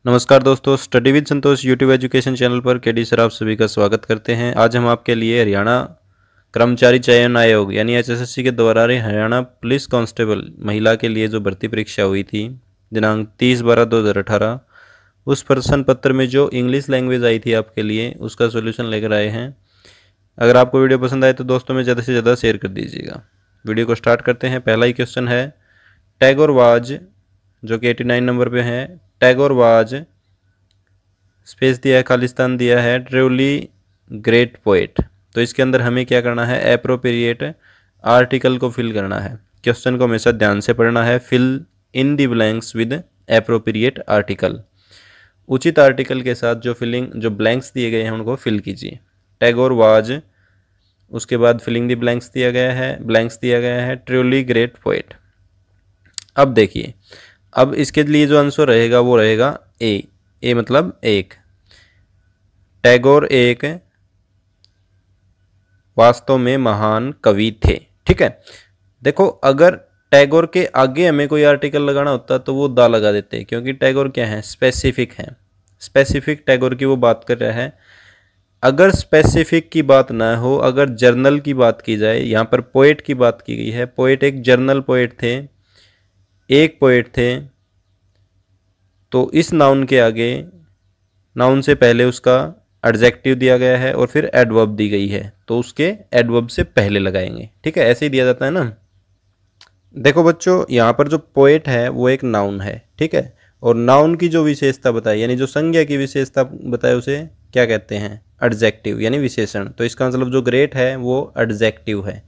नमस्कार दोस्तों, study with Santosh YouTube education channel पर केडी सर आप सभी का स्वागत करते हैं। आज हम आपके लिए हरियाणा कर्मचारी चयन आयोग यानी एचएसएससी के द्वारा हरियाणा पुलिस कांस्टेबल महिला के लिए जो भर्ती परीक्षा हुई थी दिनांक 30/12/2018 उस प्रश्न पत्र में जो इंग्लिश लैंग्वेज आई थी आपके लिए उसका सोल्यूशन लेकर आए हैं। अगर आपको वीडियो पसंद आए तो दोस्तों में ज़्यादा से ज़्यादा शेयर कर दीजिएगा। वीडियो को स्टार्ट करते हैं। पहला ही क्वेश्चन है, टैगोर वाज, जो कि 89 नंबर पे है, टैगोर वाज, स्पेस दिया है, खालिस्तान दिया है, ट्रूली ग्रेट पोएट। तो इसके अंदर हमें क्या करना है, एप्रोप्रिएट आर्टिकल को फिल करना है। क्वेश्चन को हमेशा ध्यान से पढ़ना है। Fill in the blanks with appropriate article. उचित आर्टिकल के साथ जो ब्लैंक्स दिए गए हैं उनको फिल कीजिए। टैगोर वाज, उसके बाद फिलिंग द ब्लैंक्स दिया गया है ट्रूली ग्रेट पोएट। अब देखिए, अब इसके लिए जो आंसर रहेगा वो रहेगा ए मतलब एक। टैगोर एक वास्तव में महान कवि थे। ठीक है, देखो अगर टैगोर के आगे हमें कोई आर्टिकल लगाना होता तो वो दा लगा देते, क्योंकि टैगोर क्या है, स्पेसिफिक है। स्पेसिफिक टैगोर की वो बात कर रहा है। अगर स्पेसिफिक की बात ना हो, अगर जर्नल की बात की जाए, यहाँ पर पोएट की बात की गई है। पोएट एक जर्नल पोएट थे, एक पोएट थे, तो इस नाउन के आगे, नाउन से पहले उसका एडजेक्टिव दिया गया है और फिर एडवर्ब दी गई है, तो उसके एडवर्ब से पहले लगाएंगे। ठीक है, ऐसे ही दिया जाता है ना। देखो बच्चों, यहाँ पर जो पोएट है वो एक नाउन है। ठीक है, और नाउन की जो विशेषता बताई यानी जो संज्ञा की विशेषता बताए उसे क्या कहते हैं, एडजेक्टिव यानी विशेषण। तो इसका मतलब जो ग्रेट है वो एडजेक्टिव है,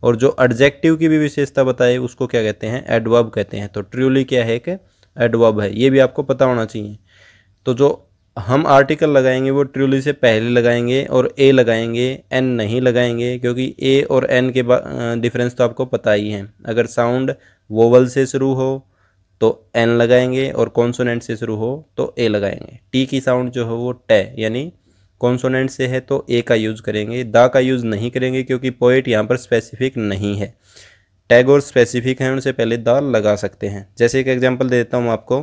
और जो एडजेक्टिव की भी विशेषता बताए उसको क्या कहते हैं, एडवर्ब कहते हैं। तो ट्रूली क्या है कि एडवर्ब है, ये भी आपको पता होना चाहिए। तो जो हम आर्टिकल लगाएंगे वो ट्रूली से पहले लगाएंगे और ए लगाएंगे, एन नहीं लगाएंगे, क्योंकि ए और एन के डिफरेंस तो आपको पता ही है। अगर साउंड वोवल से शुरू हो तो एन लगाएंगे और कॉन्सोनेंट से शुरू हो तो ए लगाएंगे। टी की साउंड जो है वो टे यानी कॉन्सोनेंट से है तो ए का यूज़ करेंगे, दा का यूज़ नहीं करेंगे, क्योंकि पोएट यहाँ पर स्पेसिफिक नहीं है। टैगोर स्पेसिफिक हैं, उनसे पहले द लगा सकते हैं। जैसे एक एग्जांपल दे देता हूँ आपको,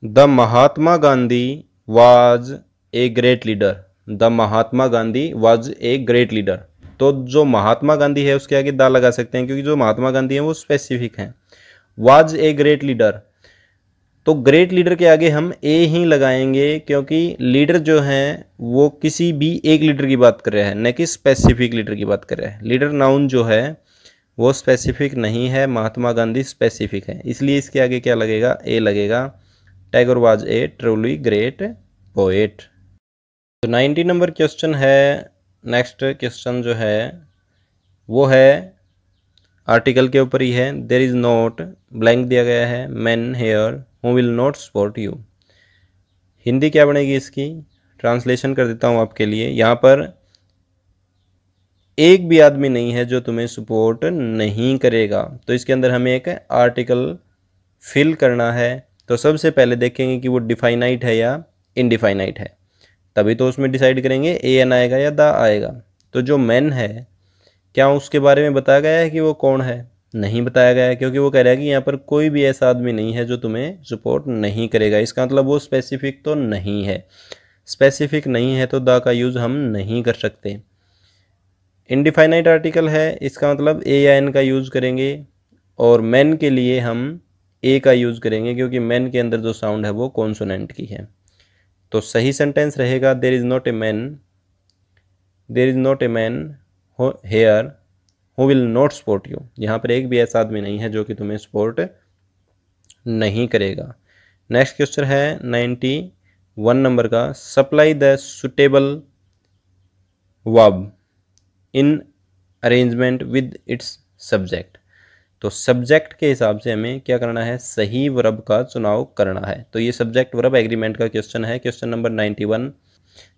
the Mahatma Gandhi was a great leader. The Mahatma Gandhi was a great leader. तो जो महात्मा गांधी है उसके आगे दा लगा सकते हैं, क्योंकि जो महात्मा गांधी है वो स्पेसिफिक हैं। वाज ए ग्रेट लीडर, तो ग्रेट लीडर के आगे हम ए ही लगाएंगे, क्योंकि लीडर जो है वो किसी भी एक लीडर की बात कर रहा है, न कि स्पेसिफिक लीडर की बात कर रहा है। लीडर नाउन जो है वो स्पेसिफिक नहीं है, महात्मा गांधी स्पेसिफिक है, इसलिए इसके आगे क्या लगेगा, ए लगेगा। Tagore was a truly great poet. तो 90 नंबर क्वेश्चन है, नेक्स्ट क्वेश्चन जो है वो है आर्टिकल के ऊपर ही है। देयर इज नॉट, ब्लैंक दिया गया है, man here who will not support you. Hindi क्या बनेगी इसकी, ट्रांसलेशन कर देता हूँ आपके लिए। यहाँ पर एक भी आदमी नहीं है जो तुम्हें सपोर्ट नहीं करेगा, तो इसके अंदर हमें एक आर्टिकल फिल करना है। तो सबसे पहले देखेंगे कि वो डिफाइनाइट है या इनडिफाइनाइट है, तभी तो उसमें डिसाइड करेंगे ए एन आएगा या दा आएगा। तो जो मैन है, क्या उसके बारे में बताया गया है कि वो कौन है, नहीं बताया गया है, क्योंकि वो कह रहा है कि यहाँ पर कोई भी ऐसा आदमी नहीं है जो तुम्हें सपोर्ट नहीं करेगा। इसका मतलब वो स्पेसिफिक तो नहीं है। स्पेसिफिक नहीं है तो दा का यूज़ हम नहीं कर सकते। इनडिफाइनाइट आर्टिकल है, इसका मतलब ए या एन का यूज़ करेंगे, और मैन के लिए हम ए का यूज़ करेंगे, क्योंकि मैन के अंदर जो साउंड है वो कॉन्सोनेंट की है। तो सही सेंटेंस रहेगा, there is not a man here who will not support you. यहाँ पर एक भी ऐसा आदमी नहीं है जो कि तुम्हें सपोर्ट नहीं करेगा। नेक्स्ट क्वेश्चन है 91 नंबर का, supply the suitable verb in arrangement with its subject. तो सब्जेक्ट के हिसाब से हमें क्या करना है, सही वर्ब का चुनाव करना है। तो ये सब्जेक्ट वर्ब एग्रीमेंट का क्वेश्चन है। Question number 91,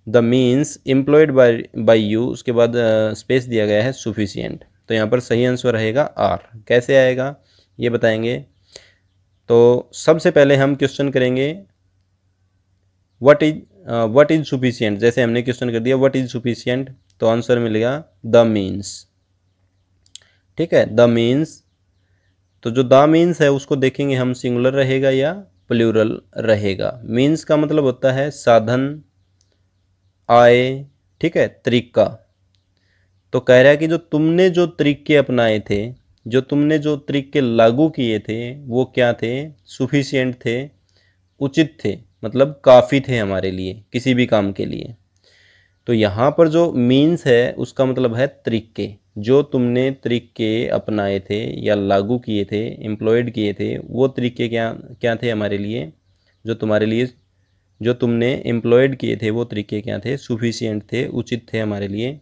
the means employed by you, उसके बाद स्पेस दिया गया है सुफिशियंट। तो यहाँ पर सही आंसर रहेगा आर। कैसे आएगा ये बताएंगे। तो सबसे पहले हम क्वेश्चन करेंगे व्हाट इज सुफिशियंट। जैसे हमने क्वेश्चन कर दिया व्हाट इज सुफिशियंट, तो आंसर मिलेगा द मीन्स। ठीक है, द मीन्स। तो जो द मीन्स है उसको देखेंगे हम सिंगुलर रहेगा या प्लूरल रहेगा। मीन्स का मतलब होता है साधन, आए, ठीक है, तरीका। तो कह रहा है कि जो तुमने जो तरीके अपनाए थे, जो तुमने जो तरीके लागू किए थे, वो क्या थे? सुफिशिएंट थे, उचित थे, मतलब काफ़ी थे हमारे लिए, किसी भी काम के लिए। तो यहाँ पर जो मीन्स है उसका मतलब है तरीके। जो तुमने तरीके अपनाए थे या लागू किए थे, एम्प्लॉयड किए थे, वो तरीके क्या क्या थे हमारे लिए? जो तुम्हारे लिए जो तुमने एम्प्लॉयड किए थे वो तरीके क्या थे? सुफिशिएंट थे, उचित थे हमारे लिए।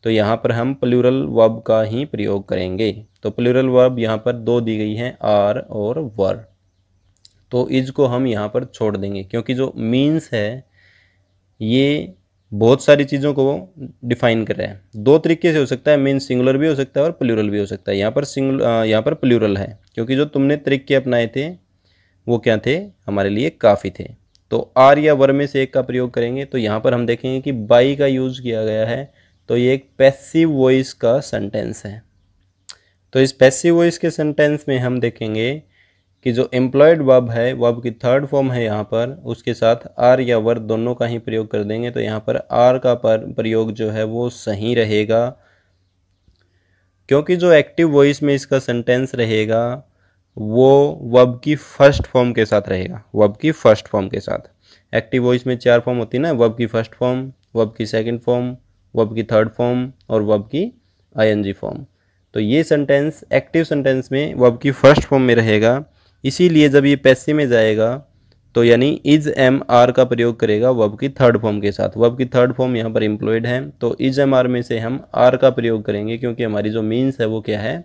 तो यहाँ पर हम प्लूरल वर्ब का ही प्रयोग करेंगे। तो प्लूरल वर्ब यहाँ पर दो दी गई हैं, आर और वर। तो इज को हम यहाँ पर छोड़ देंगे, क्योंकि जो मीन्स है ये बहुत सारी चीज़ों को डिफाइन कर रहा है। दो तरीके से हो सकता है, मीन्स सिंगुलर भी हो सकता है और प्लूरल भी हो सकता है। यहाँ पर प्लूरल है, क्योंकि जो तुमने तरीके अपनाए थे वो क्या थे? हमारे लिए काफ़ी थे। तो आर या वर में से एक का प्रयोग करेंगे। तो यहाँ पर हम देखेंगे कि बाई का यूज़ किया गया है, तो ये एक पैसिव वॉइस का सेंटेंस है। तो इस पैसिव वॉइस के सेंटेंस में हम देखेंगे कि जो एम्प्लॉयड वर्ब है, वर्ब की थर्ड फॉर्म है यहाँ पर, उसके साथ आर या वर दोनों का ही प्रयोग कर देंगे। तो यहाँ पर आर का प्रयोग जो है वो सही रहेगा, क्योंकि जो एक्टिव वॉइस में इसका सेंटेंस रहेगा वो वर्ब की फर्स्ट फॉर्म के साथ रहेगा। वर्ब की फर्स्ट फॉर्म के साथ। एक्टिव वॉइस में 4 फॉर्म होती है ना, वर्ब की फर्स्ट फॉर्म, वर्ब की सेकंड फॉर्म, वर्ब की थर्ड फॉर्म और वर्ब की आईएनजी फॉर्म। तो ये सेंटेंस एक्टिव सेंटेंस में वर्ब की फर्स्ट फॉर्म में रहेगा। इसीलिए जब ये पैसिव में जाएगा तो यानी इज एम आर का प्रयोग करेगा वर्ब की थर्ड फॉर्म के साथ। वर्ब की थर्ड फॉर्म यहाँ पर एम्प्लॉयड है, तो इज एम आर में से हम आर का प्रयोग करेंगे, क्योंकि हमारी जो मीन्स है वो क्या है?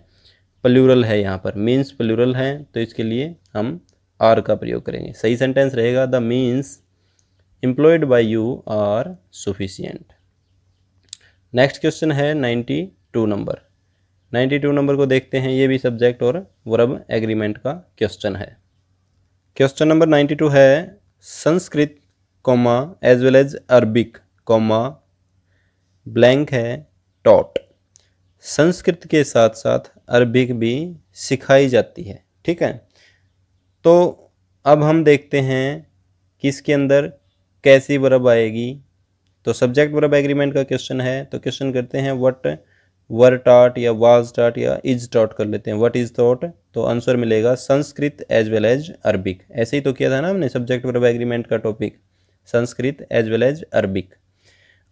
प्लूरल है। यहाँ पर मीन्स प्लूरल है, तो इसके लिए हम आर का प्रयोग करेंगे। सही सेंटेंस रहेगा the means employed by you are sufficient. Next question है 92 नंबर। 92 नंबर को देखते हैं। ये भी सब्जेक्ट और वर्ब एग्रीमेंट का क्वेश्चन है। क्वेश्चन नंबर 92 है Sanskrit comma as well as Arabic comma blank है टॉट। संस्कृत के साथ साथ अरबिक भी सिखाई जाती है, ठीक है। तो अब हम देखते हैं कि इसके अंदर कैसी वर्ब आएगी। तो सब्जेक्ट वर्ब एग्रीमेंट का क्वेश्चन है, तो क्वेश्चन करते हैं व्हाट वर टॉट या वाज टॉट या इज टॉट कर लेते हैं। व्हाट इज टॉट, तो आंसर मिलेगा Sanskrit as well as Arabic. ऐसे ही तो किया था ना हमने सब्जेक्ट वर्ब एग्रीमेंट का topic, Sanskrit as well as Arabic.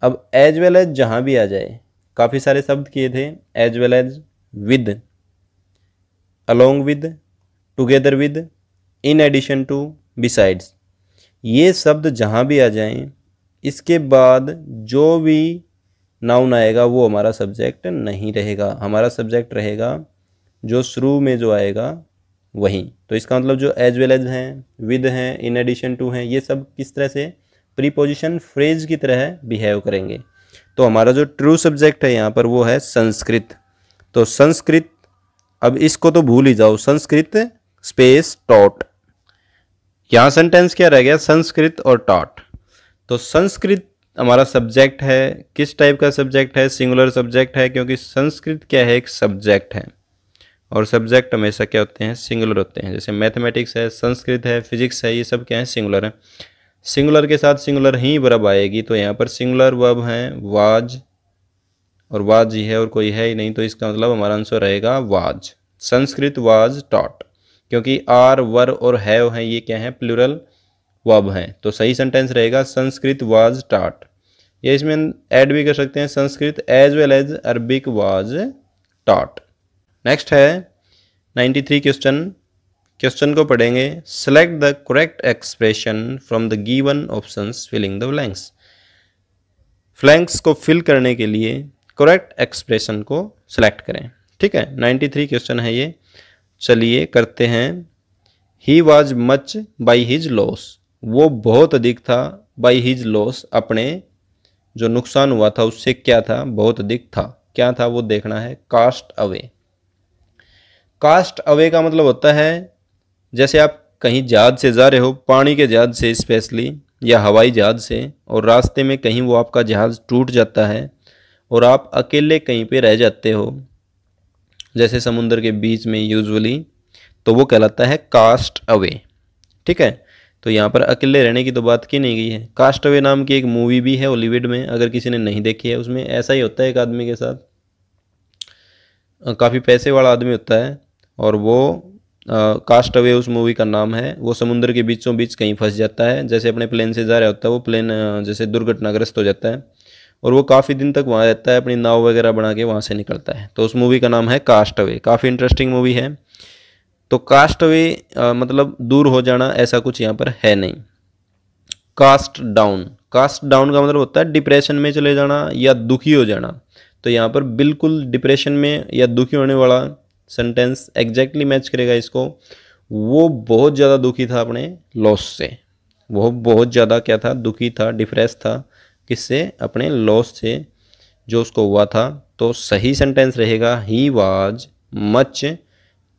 अब एज वेल एज जहाँ भी आ जाए, काफ़ी सारे शब्द किए थे, as well as, with, along with, together with, in addition to, besides, ये शब्द जहाँ भी आ जाएं, इसके बाद जो भी नाउन आएगा वो हमारा सब्जेक्ट नहीं रहेगा। हमारा सब्जेक्ट रहेगा जो शुरू में जो आएगा वही। तो इसका मतलब जो एज वेल एज हैं, विद हैं, इन एडिशन टू हैं, ये सब किस तरह से प्रीपोजिशन फ्रेज की तरह बिहेव करेंगे। तो हमारा जो ट्रू सब्जेक्ट है यहाँ पर वो है संस्कृत। तो संस्कृत, अब इसको तो भूल ही जाओ, संस्कृत स्पेस टॉट। यहाँ सेंटेंस क्या रह गया? संस्कृत और टॉट। तो संस्कृत हमारा सब्जेक्ट है। किस टाइप का सब्जेक्ट है? सिंगुलर सब्जेक्ट है, क्योंकि संस्कृत क्या है? एक सब्जेक्ट है, और सब्जेक्ट हमेशा क्या होते हैं? सिंगुलर होते हैं। जैसे मैथमेटिक्स है, संस्कृत है, फिजिक्स है, ये सब क्या है? सिंगुलर है। सिंगुलर के साथ सिंगुलर ही वर्ब आएगी। तो यहाँ पर सिंगुलर वर्ब है वाज, और वाज ही है और कोई है ही नहीं, तो इसका मतलब हमारा आंसर रहेगा वाज। संस्कृत वाज टॉट, क्योंकि आर, वर और हैव हैं, ये क्या है? प्लूरल वर्ब हैं। तो सही सेंटेंस रहेगा संस्कृत वाज टॉट। ये इसमें ऐड भी कर सकते हैं, Sanskrit as well as Arabic was taught. Next है 93 क्वेश्चन। क्वेश्चन को पढ़ेंगे। Select the correct expression from the given options filling the blanks. Blanks को फिल करने के लिए करेक्ट एक्सप्रेशन को सिलेक्ट करें, ठीक है। 93 क्वेश्चन है ये। चलिए करते हैं। ही was much by his loss, वो बहुत अधिक था, बाई हिज लॉस, अपने जो नुकसान हुआ था उससे क्या था? बहुत अधिक था। क्या था वो देखना है। Cast away. कास्ट अवे का मतलब होता है जैसे आप कहीं जहाज से जा रहे हो, पानी के जहाज से स्पेशली, या हवाई जहाज से, और रास्ते में कहीं वो आपका जहाज टूट जाता है और आप अकेले कहीं पे रह जाते हो, जैसे समुद्र के बीच में यूजुअली, तो वो कहलाता है कास्ट अवे। ठीक है। तो यहाँ पर अकेले रहने की तो बात की नहीं गई है। कास्टअवे नाम की एक मूवी भी है हॉलीवुड में, अगर किसी ने नहीं देखी है, उसमें ऐसा ही होता है एक आदमी के साथ, काफ़ी पैसे वाला आदमी होता है और वो कास्टअवे उस मूवी का नाम है। वो समुद्र के बीचों बीच कहीं फंस जाता है, जैसे अपने प्लेन से जा रहा होता है, वो प्लेन जैसे दुर्घटनाग्रस्त हो जाता है और वो काफ़ी दिन तक वहाँ रहता है, अपनी नाव वगैरह बना के वहाँ से निकलता है। तो उस मूवी का नाम है कास्टअवे। काफ़ी इंटरेस्टिंग मूवी है। तो कास्टअवे मतलब दूर हो जाना, ऐसा कुछ यहाँ पर है नहीं। कास्ट डाउन, कास्ट डाउन का मतलब होता है डिप्रेशन में चले जाना या दुखी हो जाना। तो यहाँ पर बिल्कुल डिप्रेशन में या दुखी होने वाला सेंटेंस एग्जैक्टली मैच करेगा इसको। वो बहुत ज़्यादा दुखी था अपने लॉस से, वो बहुत ज़्यादा क्या था, दुखी था, डिप्रेस था। किससे? अपने लॉस से जो उसको हुआ था। तो सही सेंटेंस रहेगा he was much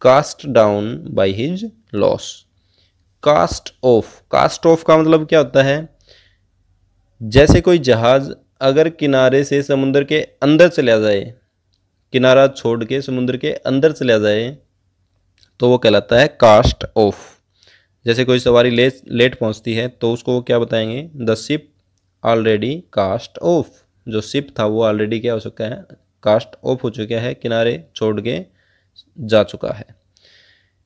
cast down by his loss. Cast off, cast off का मतलब क्या होता है? जैसे कोई जहाज अगर किनारे से समुद्र के अंदर चला जाए, किनारा छोड़ के समुद्र के अंदर चला जाए, तो वो कहलाता है कास्ट ऑफ। जैसे कोई सवारी लेट पहुंचती है तो उसको वो क्या बताएंगे? The ship already cast off. जो शिप था वो ऑलरेडी क्या हो चुका है? कास्ट ऑफ हो चुका है, किनारे छोड़ के जा चुका है।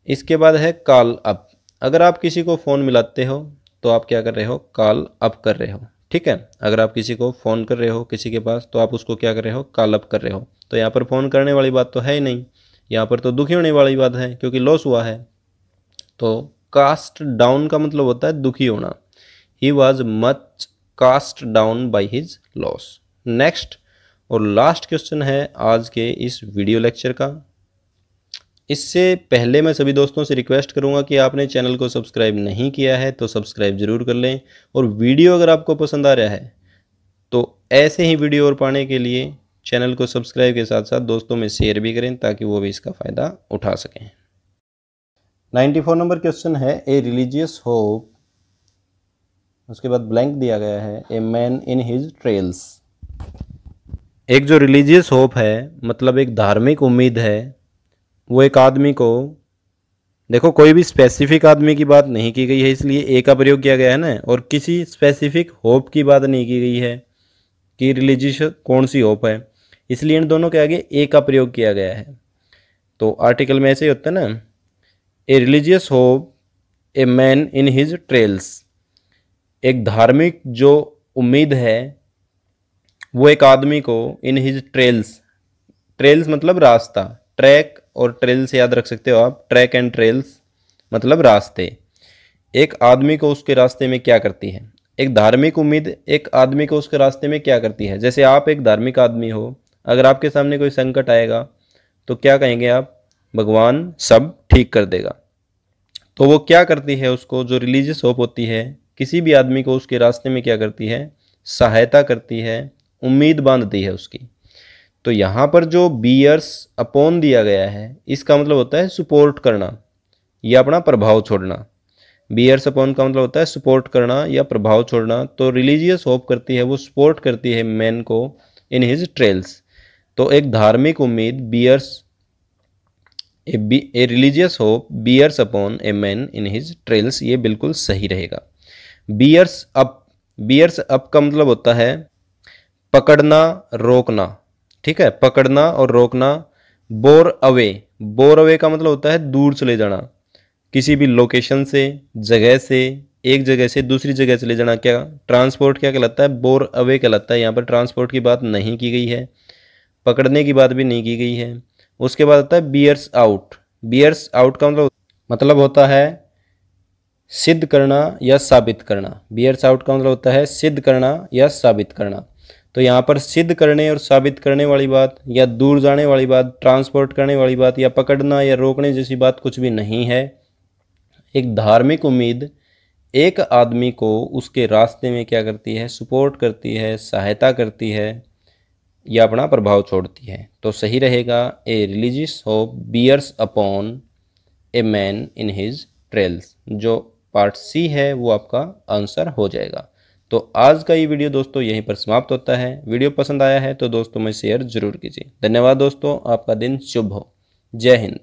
इसके बाद है कॉल अप। अगर आप किसी को फ़ोन मिलाते हो तो आप क्या कर रहे हो? कॉल अप कर रहे हो, ठीक है। अगर आप किसी को फ़ोन कर रहे हो किसी के पास, तो आप उसको क्या कर रहे हो? कॉल अप कर रहे हो। तो यहाँ पर फ़ोन करने वाली बात तो है ही नहीं, यहाँ पर तो दुखी होने वाली बात है क्योंकि लॉस हुआ है। तो कास्ट डाउन का मतलब होता है दुखी होना। He was much cast down by his loss. Next और लास्ट क्वेश्चन है आज के इस वीडियो लेक्चर का। इससे पहले मैं सभी दोस्तों से रिक्वेस्ट करूंगा कि आपने चैनल को सब्सक्राइब नहीं किया है तो सब्सक्राइब जरूर कर लें, और वीडियो अगर आपको पसंद आ रहा है तो ऐसे ही वीडियो और पाने के लिए चैनल को सब्सक्राइब के साथ साथ दोस्तों में शेयर भी करें ताकि वो भी इसका फ़ायदा उठा सकें। 94 नंबर क्वेश्चन है ए रिलीजियस होप, उसके बाद ब्लैंक दिया गया है ए मैन इन हिज ट्रेल्स। एक जो रिलीजियस होप है मतलब एक धार्मिक उम्मीद है, वो एक आदमी को, देखो कोई भी स्पेसिफिक आदमी की बात नहीं की गई है इसलिए ए का प्रयोग किया गया है ना, और किसी स्पेसिफिक होप की बात नहीं की गई है कि रिलीजियस कौन सी होप है, इसलिए इन दोनों के आगे ए का प्रयोग किया गया है। तो आर्टिकल में ऐसे ही होता है ना, ए religious hope A man in his trails. एक धार्मिक जो उम्मीद है वो एक आदमी को इन हिज ट्रेल्स, ट्रेल्स मतलब रास्ता, ट्रैक और ट्रेल्स याद रख सकते हो आप, ट्रैक एंड ट्रेल्स मतलब रास्ते। एक आदमी को उसके रास्ते में क्या करती है? एक धार्मिक उम्मीद एक आदमी को उसके रास्ते में क्या करती है? जैसे आप एक धार्मिक आदमी हो, अगर आपके सामने कोई संकट आएगा तो क्या कहेंगे आप? भगवान सब ठीक कर देगा। तो वो क्या करती है? उसको जो रिलीजियस होप होती है किसी भी आदमी को उसके रास्ते में क्या करती है? सहायता करती है, उम्मीद बांधती है उसकी। तो यहाँ पर जो बियर्स अपॉन दिया गया है इसका मतलब होता है सपोर्ट करना या अपना प्रभाव छोड़ना। बियर्स अपॉन का मतलब होता है सपोर्ट करना या प्रभाव छोड़ना। तो रिलीजियस होप करती है, वो सपोर्ट करती है मैन को इन हिज ट्रेल्स। तो एक धार्मिक उम्मीद bears a religious hope bears upon a man in his trials, ये बिल्कुल सही रहेगा। बियर्स अप, बियर्स अप का मतलब होता है पकड़ना, रोकना, ठीक है, पकड़ना और रोकना। बोर अवे, बोर अवे का मतलब होता है दूर चले जाना, किसी भी लोकेशन से, जगह से, एक जगह से दूसरी जगह चले जाना। क्या ट्रांसपोर्ट क्या कहलाता है? बोर अवे कहलाता है। यहाँ पर ट्रांसपोर्ट की बात नहीं की गई है, पकड़ने की बात भी नहीं की गई है। उसके बाद आता है बियर्स आउट। बियर्स आउट का मतलब होता है सिद्ध करना या साबित करना। बियर्स आउट का मतलब होता है सिद्ध करना या साबित करना। तो यहाँ पर सिद्ध करने और साबित करने वाली बात या दूर जाने वाली बात, ट्रांसपोर्ट करने वाली बात या पकड़ना या रोकने जैसी बात कुछ भी नहीं है। एक धार्मिक उम्मीद एक आदमी को उसके रास्ते में क्या करती है? सपोर्ट करती है, सहायता करती है या अपना प्रभाव छोड़ती है। तो सही रहेगा a religious hope bears upon a man in his trials. जो पार्ट सी है वो आपका आंसर हो जाएगा। तो आज का ये वीडियो दोस्तों यहीं पर समाप्त होता है। वीडियो पसंद आया है तो दोस्तों में शेयर जरूर कीजिए। धन्यवाद दोस्तों, आपका दिन शुभ हो। जय हिंद।